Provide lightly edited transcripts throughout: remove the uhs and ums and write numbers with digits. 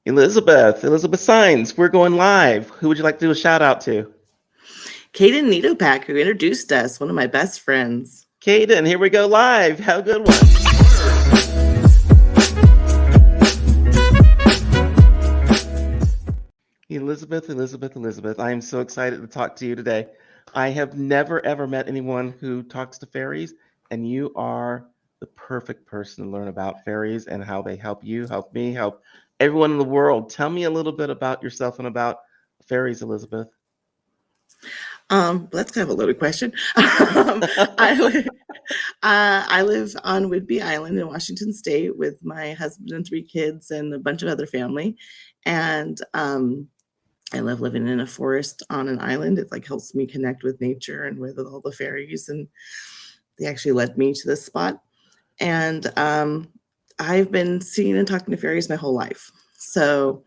Elizabeth Saenz, we're going live. Who would you like to do a shout out to? Kaden Nitopak, who introduced us, one of my best friends. Kaden, here we go live. Have a good one. Elizabeth, I am so excited to talk to you today. I have never ever met anyone who talks to fairies, and you are the perfect person to learn about fairies and how they help you, help me, help everyone in the world. Tell me a little bit about yourself and about fairies, Elizabeth. That's kind of a loaded question. I live on Whidbey Island in Washington State with my husband and 3 kids and a bunch of other family. And I love living in a forest on an island. It like helps me connect with nature and with all the fairies. And they actually led me to this spot. And I've been seeing and talking to fairies my whole life. So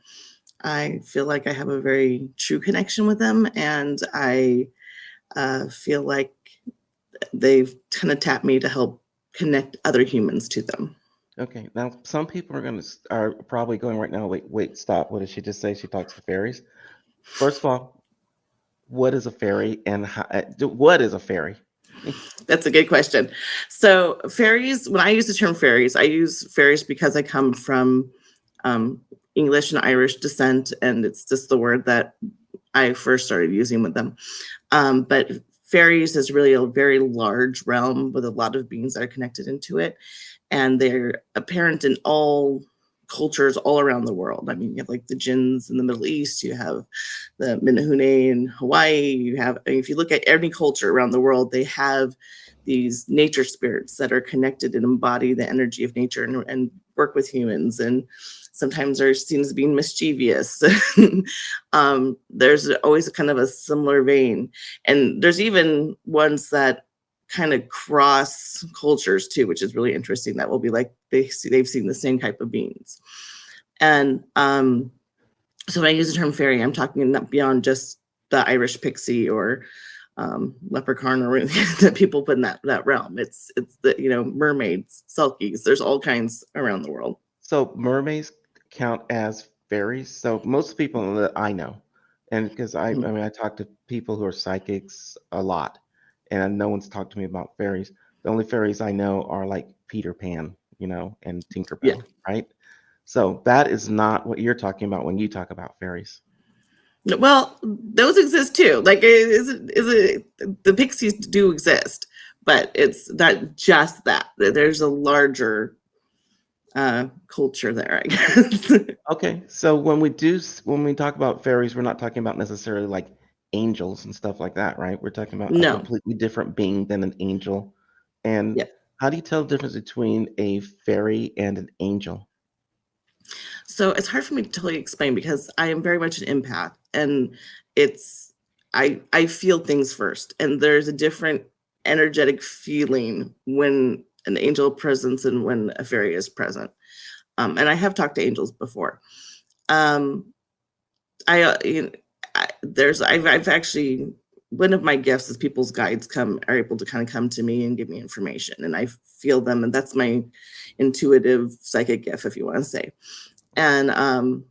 I feel like I have a very true connection with them, and I feel like they've kind of tapped me to help connect other humans to them. Okay, now some people are probably going right now. Wait, stop. What did she just say? She talks to fairies. First of all, what is a fairy, and what is a fairy? That's a good question. So fairies, when I use the term fairies, I use fairies because I come from um, English and Irish descent, and it's just the word that I first started using with them. But fairies is really a very large realm with a lot of beings that are connected into it, and they're apparent in all cultures all around the world. I mean, you have like the jinns in the Middle East, you have the Minahune in Hawaii, you have, I mean, if you look at any culture around the world, they have these nature spirits that are connected and embody the energy of nature and work with humans, and sometimes they're seen as being mischievous. There's always a kind of a similar vein, and there's even ones that kind of cross cultures too, which is really interesting. That will be like they've seen the same type of beings. And so when I use the term fairy, I'm talking beyond just the Irish pixie or leprechaun or anything that people put in that realm. It's the mermaids, selkies. There's all kinds around the world. So mermaids count as fairies. So most people that I know, and because I Mhm. mean, I talk to people who are psychics a lot, and no one's talked to me about fairies. The only fairies I know are like Peter Pan, and Yeah. Tinkerbell, right? So that is not what you're talking about when you talk about fairies. Well, those exist too. Like, the pixies do exist, but it's not just that. There's a larger culture there, I guess. Okay, so when we talk about fairies, we're not talking about necessarily like angels and stuff like that, right? We're talking about a No. completely different being than an angel. And Yeah. how do you tell the difference between a fairy and an angel? So it's hard for me to totally explain because I am very much an empath, and it's I feel things first, and there's a different energetic feeling when an angel presents and when a fairy is present. And I have talked to angels before. Um, I, I've actually, one of my gifts is people's guides are able to kind of come to me and give me information, and I feel them, and that's my intuitive psychic gift, if you want to say. And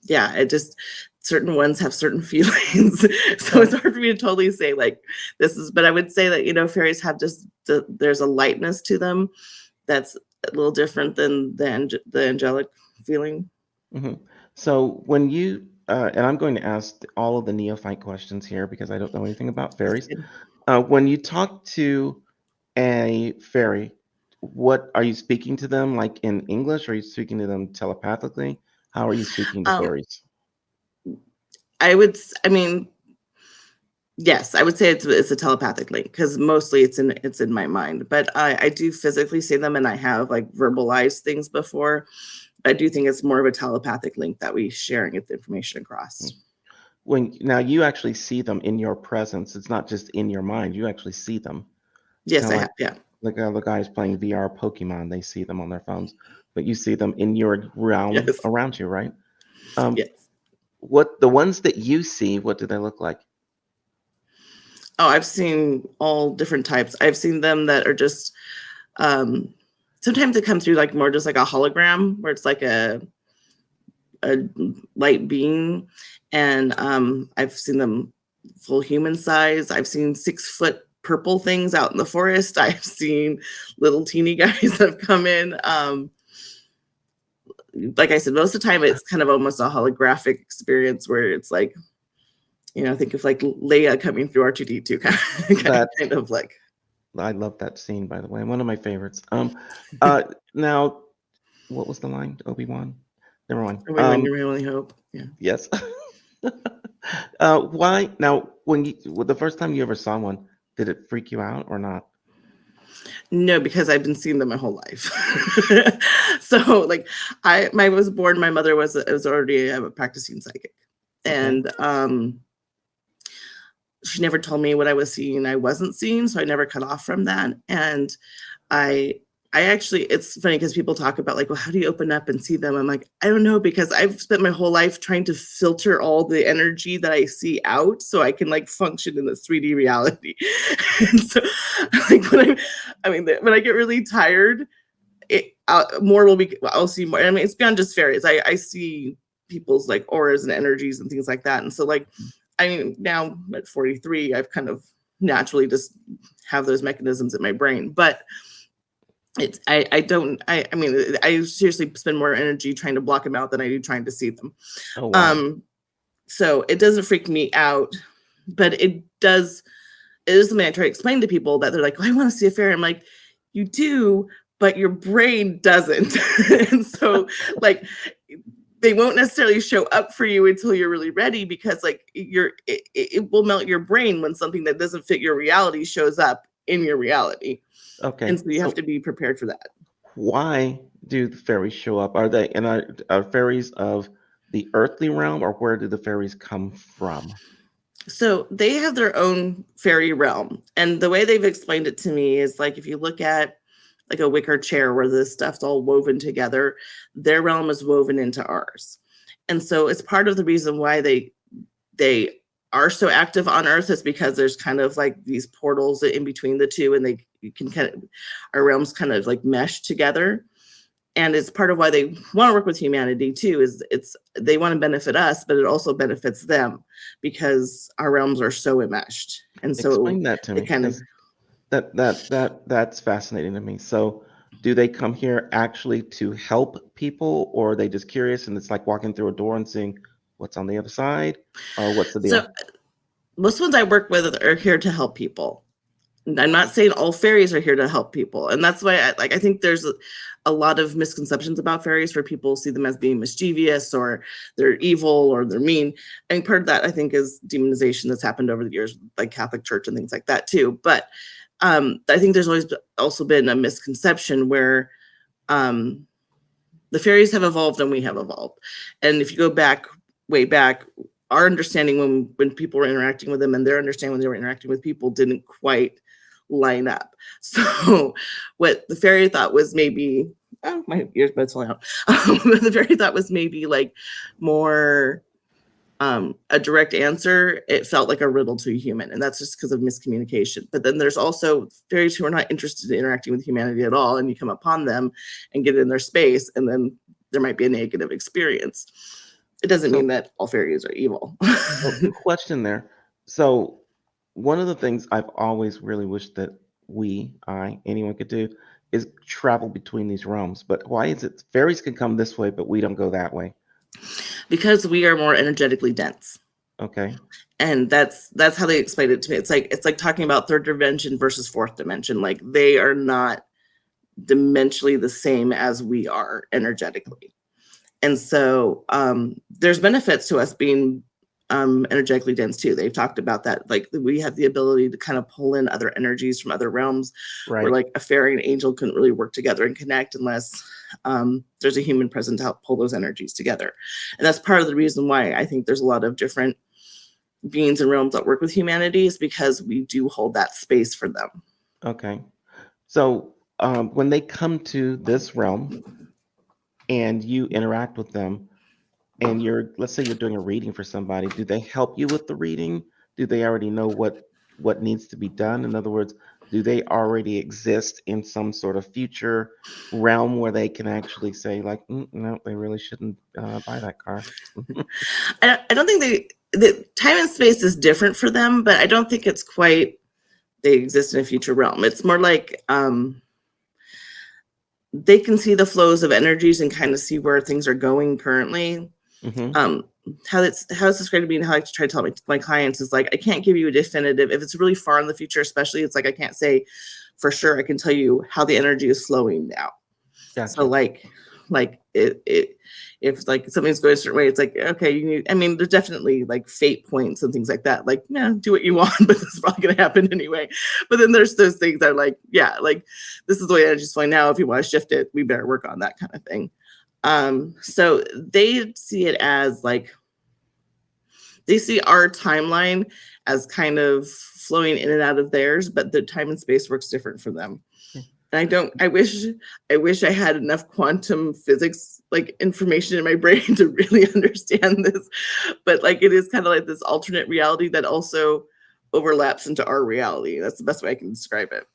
yeah, it just, certain ones have certain feelings, so it's hard for me to totally say like this is. But I would say that fairies have just there's a lightness to them that's a little different than the angelic feeling. Hmm. So when and I'm going to ask all of the neophyte questions here because I don't know anything about That's fairies. good. When you talk to a fairy, what are you speaking to them like in English? Or are you speaking to them telepathically? How are you speaking to Um, fairies? I mean, yes, I would say it's a telepathic link because mostly it's in my mind, but I do physically see them and I have like verbalized things before. I do think it's more of a telepathic link that we share and get the information across. When now you actually see them in your presence, it's not just in your mind. You actually see them. Yes, Kind I of have. Yeah. like the guys playing VR Pokemon, they see them on their phones, but you see them in your realm Yes. around you, right? Um, Yes. what the ones that you see, what do they look like? Oh, I've seen all different types. I've seen them that are just um sometimes it comes through like more just like a hologram where it's like a a light being, and I've seen them full human size. I've seen 6-foot purple things out in the forest. I've seen little teeny guys that have come in. Like I said, most of the time it's kind of almost a holographic experience where it's like, think of like Leia coming through R2D2 That kind of like. I love that scene, by the way. One of my favorites. Now, what was the line? Obi-Wan? Never mind. When you really hope. Yeah. Yes. Why now? The first time you ever saw one, did it freak you out or not? No, because I've been seeing them my whole life. So like I was born, my mother was already a practicing psychic. Okay. And she never told me what I was seeing I wasn't seeing, so I never cut off from that. And I actually, it's funny because people talk about like, well, how do you open up and see them? I'm like, I don't know, because I've spent my whole life trying to filter all the energy that I see out so I can like function in this 3D reality. And so like when I get really tired, more will be, I'll see more. I mean, it's beyond just fairies. I see people's like auras and energies and things like that. And so like, I mean, now at 43, I've kind of naturally just have those mechanisms in my brain, but I mean, I seriously spend more energy trying to block them out than I do trying to see them. Oh wow. So it doesn't freak me out, but it is something I try to explain to people that they're like, oh, I want to see a fairy. I'm like, you do, but your brain doesn't. And so like they won't necessarily show up for you until you're really ready, because like it will melt your brain when something that doesn't fit your reality shows up in your reality. Okay. And so you have to be prepared for that. Why do the fairies show up? Are fairies of the earthly realm, or where do the fairies come from? So they have their own fairy realm. And the way they've explained it to me is like, if you look at like a wicker chair where this stuff's all woven together, their realm is woven into ours. And so it's part of the reason why they are so active on Earth, is because there's kind of like these portals in between the two, and you can kind of, our realms kind of like mesh together. And it's part of why they want to work with humanity too, is they want to benefit us, but it also benefits them because our realms are so enmeshed. And so Explain that to it me, kind of, because that's fascinating to me. So, do they come here actually to help people, or are they just curious and it's like walking through a door and seeing what's on the other side, or what's the so deal? most ones I work with are here to help people. I'm not saying all fairies are here to help people, and that's why I think there's a lot of misconceptions about fairies, for people see them as being mischievous or they're evil or they're mean. And part of that I think is demonization that's happened over the years, like Catholic Church and things like that too. But I think there's always also been a misconception where um, the fairies have evolved and we have evolved. And if you go back, way back, our understanding when people were interacting with them and their understanding when they were interacting with people didn't quite line up. So what the fairy thought was maybe, oh, my earbuds fell out. The fairy thought was maybe like more a direct answer, it felt like a riddle to a human, and that's just because of miscommunication. But then there's also fairies who are not interested in interacting with humanity at all, and you come upon them and get in their space, and then there might be a negative experience. It doesn't mean So, that all fairies are evil. question there. So, one of the things I've always really wished that anyone could do is travel between these realms. But why is it fairies can come this way, but we don't go that way? Because we are more energetically dense. Okay. And that's how they explained it to me. It's like talking about third dimension versus fourth dimension. Like they are not dimensionally the same as we are energetically. And so there's benefits to us being energetically dense too. They've talked about that. Like we have the ability to kind of pull in other energies from other realms, where Right. like a fairy and angel couldn't really work together and connect unless there's a human present to help pull those energies together. And that's part of the reason why I think there's a lot of different beings and realms that work with humanity, is because we do hold that space for them. Okay. So, when they come to this realm and you interact with them, and let's say you're doing a reading for somebody, do they help you with the reading? Do they already know what needs to be done? In other words, do they already exist in some sort of future realm where they can actually say like, no, they really shouldn't buy that car? I don't think the time and space is different for them, but I don't think it's quite they exist in a future realm. It's more like they can see the flows of energies and kind of see where things are going currently. Mm-hmm. How it's described to me and how I try to tell my clients is like, I can't give you a definitive if it's really far in the future, especially it's like I can't say for sure. I can tell you how the energy is flowing now. So Gotcha. like it if like something's going a certain way, it's like, okay, you need, I mean, there's definitely like fate points and things like that. Like, yeah, do what you want, but this is probably gonna happen anyway. But then there's those things that are like, yeah, like this is the way energy's flowing now. If you want to shift it, we better work on that kind of thing. So they see it as like they see our timeline as kind of flowing in and out of theirs, but the time and space works different for them. And I wish I had enough quantum physics like information in my brain to really understand this. But like it is kind of like this alternate reality that also overlaps into our reality. That's the best way I can describe it.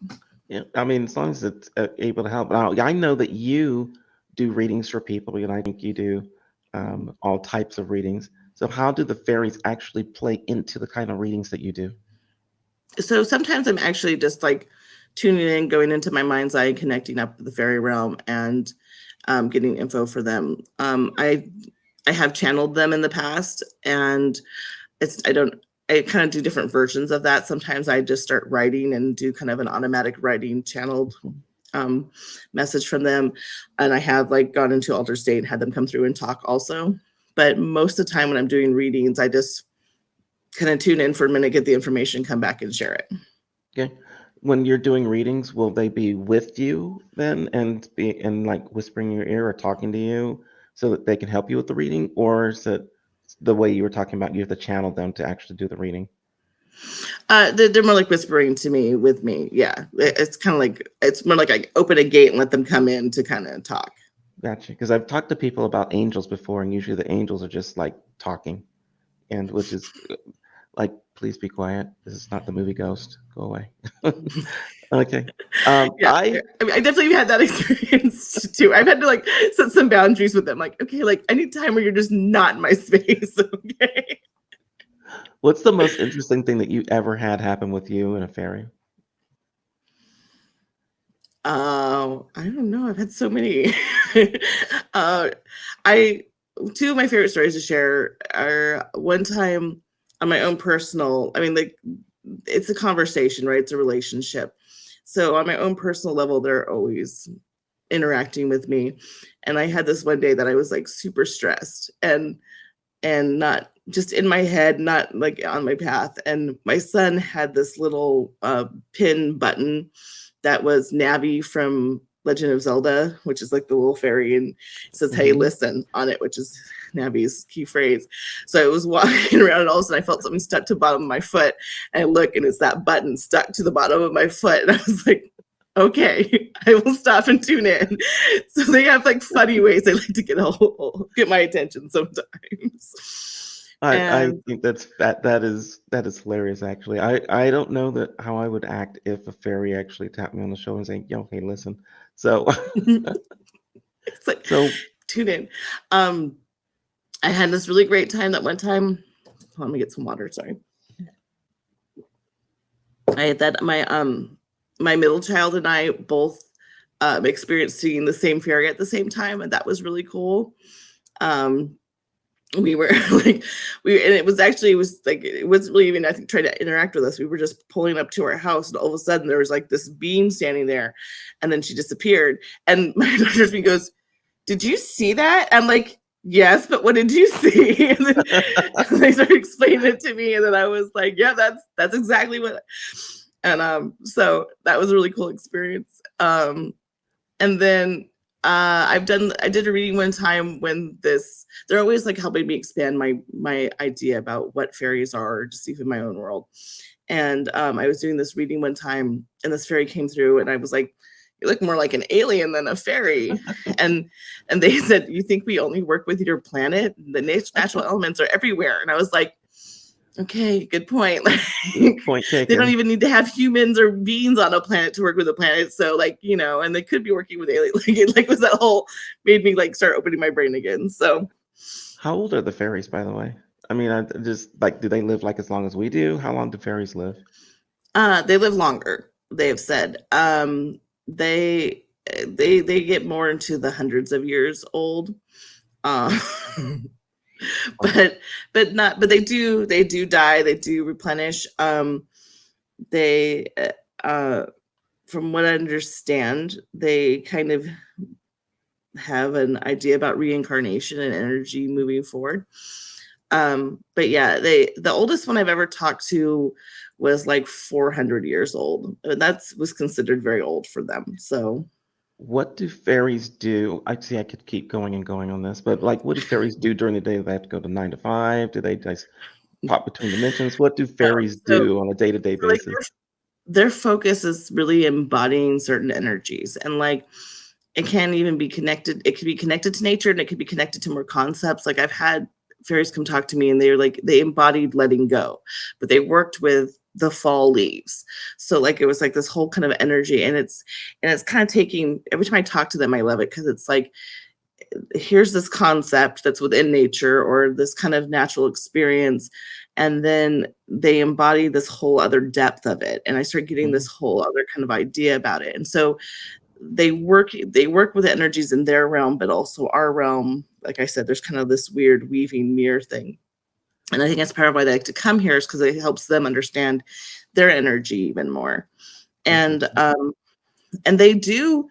Yeah, I mean, as long as it's able to help. Now, I know that you do readings for people, and I think you do all types of readings. So, how do the fairies actually play into the kind of readings that you do? So sometimes I'm actually just like tuning in, going into my mind's eye, connecting up with the fairy realm and getting info for them. I have channeled them in the past, and it's I kind of do different versions of that. Sometimes I just start writing and do kind of an automatic writing channeled Mhm. um, message from them, and I have like gone into alter state and had them come through and talk also. But most of the time when I'm doing readings, I just kind of tune in for a minute, get the information, come back and share it. Okay. When you're doing readings, will they be with you then and be and like whispering in your ear or talking to you so that they can help you with the reading? Or is it the way you were talking about you have to channel them to actually do the reading? They're more like whispering to me with me. Yeah, it's kind of like it's more like I open a gate and let them come in to kind of talk. Gotcha. Because I've talked to people about angels before, and usually the angels are just like talking, and which is like, please be quiet. This is not the movie Ghost. Go away. Okay. Yeah, I mean, I definitely had that experience too. I've had to like set some boundaries with them. Like, okay, like I need time where you're just not in my space. Okay. What's the most interesting thing that you ever had happen with you and a fairy? I don't know. I've had so many. uh, I two of my favorite stories to share are one time on my own personal. I mean, like it's a conversation, right? It's a relationship. So on my own personal level, they're always interacting with me. And I had this one day that I was like super stressed and not just in my head, not like on my path. And my son had this little pin button that was Navi from Legend of Zelda, which is like the little fairy, and it says, "Hey, Hmm. listen" on it, which is Navi's key phrase. So I was walking around, and all of a sudden I felt something stuck to the bottom of my foot, and I look, and it's that button stuck to the bottom of my foot, and I was like, "Okay, I will stop and tune in." So they have like funny ways they like to get my attention sometimes. I And think that is hilarious actually. I don't know that how I would act if a fairy actually tapped me on the shoulder and saying, "Yo, hey, listen." So it's like so tune in. Um, I had this really great time that one time. Let me get some water. Sorry. I had that my middle child and I both experienced seeing the same fairy at the same time, and that was really cool. Um, we were like and it was actually it was like it wasn't really even I think trying to interact with us. We were just pulling up to our house, and all of a sudden there was like this being standing there, and then she disappeared. And my daughter me goes, "Did you see that?" I'm like, "Yes, but what did you see?" And then they started explaining it to me, and then I was like, "Yeah, that's exactly what." And so that was a really cool experience. And then I did a reading one time when they're always like helping me expand my idea about what fairies are, just even my own world. And I was doing this reading one time, and this fairy came through, and I was like, "You look more like an alien than a fairy." And and they said, "You think we only work with your planet? The natural elements are everywhere." And I was like, Okay, good point. Point They don't taken. even need to have humans or beings on a planet to work with a planet. So, like, and they could be working with aliens. Like, it like was that whole made me like start opening my brain again. So, How old are the fairies, by the way? I mean, I just like, do they live like as long as we do? How long do fairies live? they live longer. They have said they they get more into the hundreds of years old. Uh, Wow. but but they do die. They do replenish. They from what I understand, they kind of have an idea about reincarnation and energy moving forward. But yeah, the oldest one I've ever talked to was like 400 years old. That was considered very old for them. So What do fairies do? I see I could keep going and going on this, but like, what do fairies do during the day? Do they have to go to 9 to 5? Do they just pop between dimensions? What do no, fairies so, do on a day-to-day like basis? their focus is really embodying certain energies, and like it can even be connected. It could be connected to nature, and it could be connected to more concepts. Like I've had fairies come talk to me, and they're like they embodied letting go, but they worked with the fall leaves. So like it was like this whole kind of energy, and it's kind of taking. Every time I talk to them, I love it because it's like here's this concept that's within nature or this kind of natural experience, and then they embody this whole other depth of it, and I start getting Mhm. this whole other kind of idea about it. And so they work with the energies in their realm, but also our realm. Like I said, there's kind of this weird weaving mirror thing, and I think that's part of why they like to come here, is because it helps them understand their energy even more. and Interesting. um and they do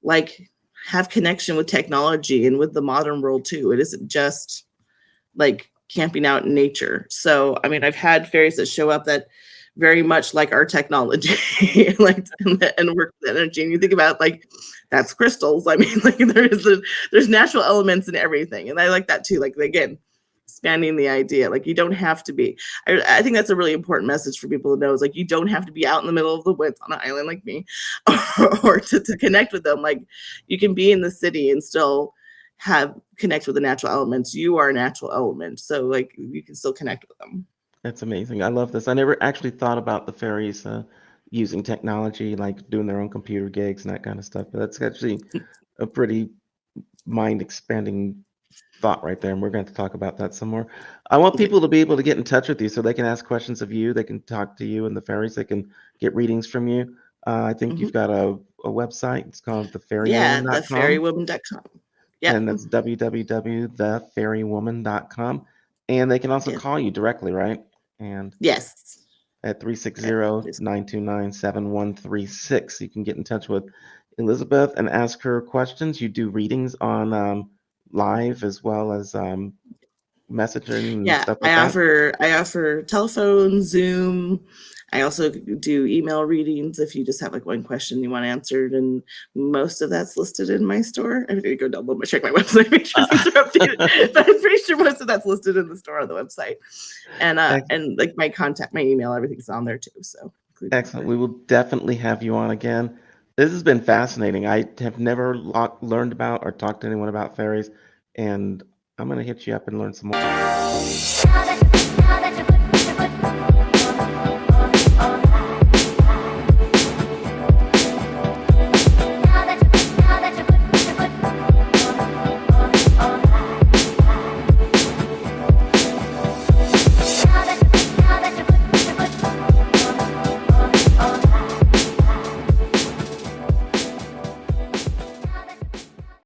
like have connection with technology and with the modern world too. It isn't just like camping out in nature. So, I mean, I've had fairies that show up that very much like our technology, like and work with energy. And you think about like that's crystals. I mean, like there's natural elements in everything, and I like that too. Like again, expanding the idea. Like you don't have to be. I think that's a really important message for people to know. Is like you don't have to be out in the middle of the woods on an island like me, or to connect with them. Like you can be in the city and still have connect with the natural elements. You are a natural element, so like you can still connect with them. That's amazing. I love this. I never actually thought about the fairies using technology, like doing their own computer gigs and that kind of stuff. But that's actually a pretty mind-expanding thought right there, and we're going to talk about that some more. I want Yeah. people to be able to get in touch with you so they can ask questions of you, they can talk to you and the fairies, they can get readings from you. I think Mhm. you've got a website. It's called Yeah, thefairywoman.com, thefairywoman.com. Yep. and that's www.thefairywoman.com. And they can also Yeah. call you directly, right? And Yes. at three six That zero is- 929 7136, you can get in touch with Elizabeth and ask her questions. You do readings on live as well as messaging and Yeah, stuff like I that. offer I offer telephone, Zoom. I also do email readings if you just have like one question you want answered, and most of that's listed in my store. I'm gonna go double check my website, make sure things are updated. But I'm pretty sure most of that's listed in the store on the website. Ex- And like my contact, my email, everything's on there too. So including Excellent. number. We will definitely have you on again. This has been fascinating. I have never learned about or talked to anyone about fairies, and I'm going to hit you up and learn some more.